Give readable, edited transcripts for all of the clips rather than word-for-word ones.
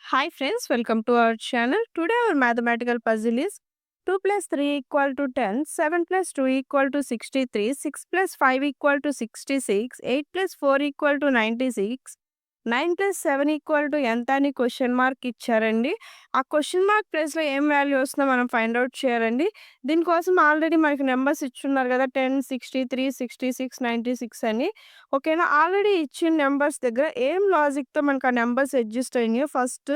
Hi friends, welcome to our channel. Today our mathematical puzzle is 2 plus 3 equal to 10, 7 plus 2 equal to 63, 6 plus 5 equal to 66, 8 plus 4 equal to 96, 9 plus 7 equal to ఎంత అని question mark ఇచ్చారండి. ఆ question mark ప్లేస్‌లో ఏం value వస్తుందో మనం find out చేయాలండి. దీనికోసం ఆల్రెడీ మనకి నంబర్స్ ఇచ్చున్నారు కదా! 10, 63, 66, 96 అని. ఓకేనా? ఆల్రెడీ ఇచ్చిన నంబర్స్ దగ్గర ఏం లాజిక్‌తో మనకు ఆ నంబర్స్ అడ్జస్ట్ అయినాయో ఫస్ట్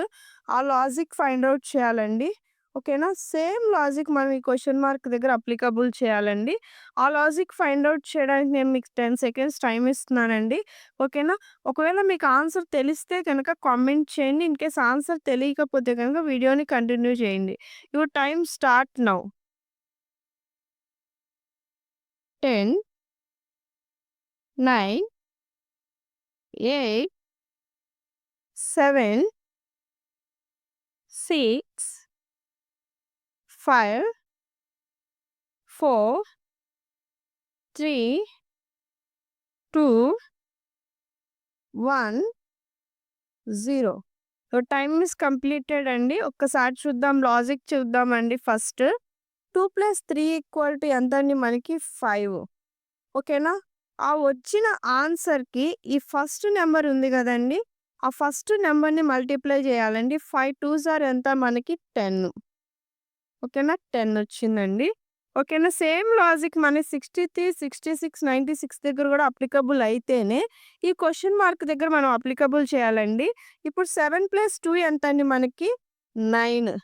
ఆ లాజిక్ ఫైండ్ ఔట్ చేయాలండి. ఓకేనా? సేమ్ లాజిక్ మనం ఈ క్వశ్చన్ మార్క్ దగ్గర అప్లికబుల్ చేయాలండి. ఆ లాజిక్ ఫైండ్ ఔట్ చేయడానికి నేను మీకు 10 సెకండ్స్ టైమ్ ఇస్తున్నానండి. ఓకేనా? ఒకవేళ మీకు ఆన్సర్ తెలిస్తే గనక కామెంట్ చేయండి. ఇన్‌కేస్ ఆన్సర్ తెలియకపోతే గనక వీడియోని కంటిన్యూ చేయండి. Your time start now. 10, 9, 8, 7, 6, 5, 4, 3, 2, 1, 0. Your time is completed అండి. ఒక్కసారి చూద్దాం లాజిక్ చూద్దామండి ఫస్ట్. 2 + 3 = ఎంతండి మనకి 5. ఓకేనా? ఆ వచ్చిన ఆన్సర్‌కి ఈ ఫస్ట్ నంబర్ ఉంది గదండీ! ఆ ఫస్ట్ నంబర్‌ని మల్టిప్లై చేయాలండి. 5 2s ఆర్ ఎంత మనకి 10. ఓకేనా? 10 వచ్చిందండి. ఓకేనా? సేమ్ లాజిక్ మన 63, 66, 96 దగ్గర గూడా అప్లికబుల్ అయితేనే ఈ క్వెషన్ మార్క్ దగ్గర మనం అప్లికబుల్ చేయాలండి. ఇప్పుడు 7 + 2 ఎంతండి మనకి 9.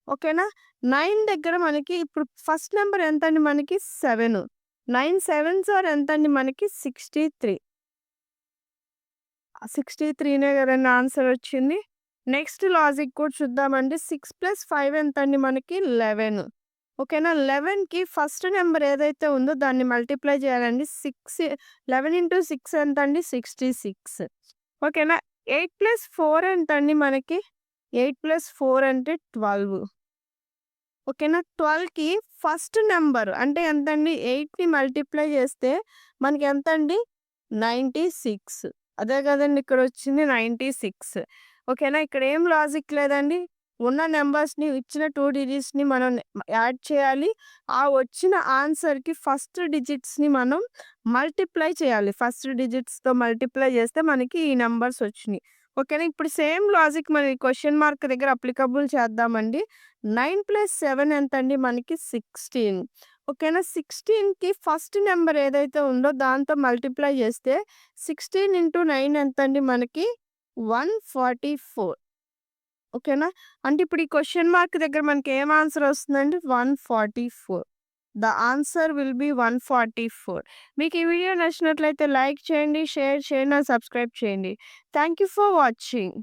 ఓకేనా? 9 దగ్గర మనకి ఇప్పుడు ఫస్ట్ నంబర్ ఎంతండి మనకి 7. 9 7s ఆర్ ఎంతండి మనకి 63. 63నే గదండీ ఆన్సర్ వచ్చింది. నెక్స్ట్ లాజిక్ కూడా చూద్దామండి. 6 + 5 ఎంతండి మనకి 11. ఓకేనా? 11కి ఫస్ట్ నంబర్ ఏదైతే ఉందో దాన్ని మల్టిప్లై చేయాలండి. 11 × 6 ఎంతండి 66. ఓకేనా? 8 + 4 ఎంతండి మనకి 8 + 4 అంటే 12. ఓకేనా? 12కి ఫస్ట్ నంబర్ అంటే ఎంతండి 8ని మల్టిప్లై చేస్తే మనకి ఎంతండి 96. అదే గదండీ ఇక్కడొచ్చింది 96. ఓకేనా? ఇక్కడ ఏం లాజిక్ లేదండి. ఉన్న నంబర్స్‌ని ఇచ్చిన 2 డిజిట్స్‌ని మనం యాడ్ చేయాలి. ఆ వచ్చిన ఆన్సర్‌కి ఫస్ట్ డిజిట్స్‌ని మనం మల్టిప్లై చేయాలి. ఫస్ట్ డిజిట్స్‌తో మల్టిప్లై చేస్తే మనకి ఈ నంబర్స్ వచ్చినియి. ఓకేనా? ఇప్పుడు సేమ్ లాజిక్ మనం ఈ క్వెషన్ మార్క్ దగ్గర అప్లికబుల్ చేద్దామండి. 9 + 7 ఎంతండి మనకి 16. ఓకేనా? 16కి ఫస్ట్ నంబర్ ఏదైతే ఉందో దాంతో మల్టిప్లై చేస్తే 16 × 9 ఎంతండి మనకి 144. ఓకేనా? అంటే ఇప్పుడు ఈ క్వెషన్ మార్క్ దగ్గర మనకి ఏం ఆన్సర్ వస్తుందండి 144. The answer will be 144. మీకు ఈ వీడియో నచ్చినట్లయితే లైక్ చేయండి, షేర్ చేయండి, అండ్ సబ్స్క్రైబ్ చేయండి. Thank you for watching.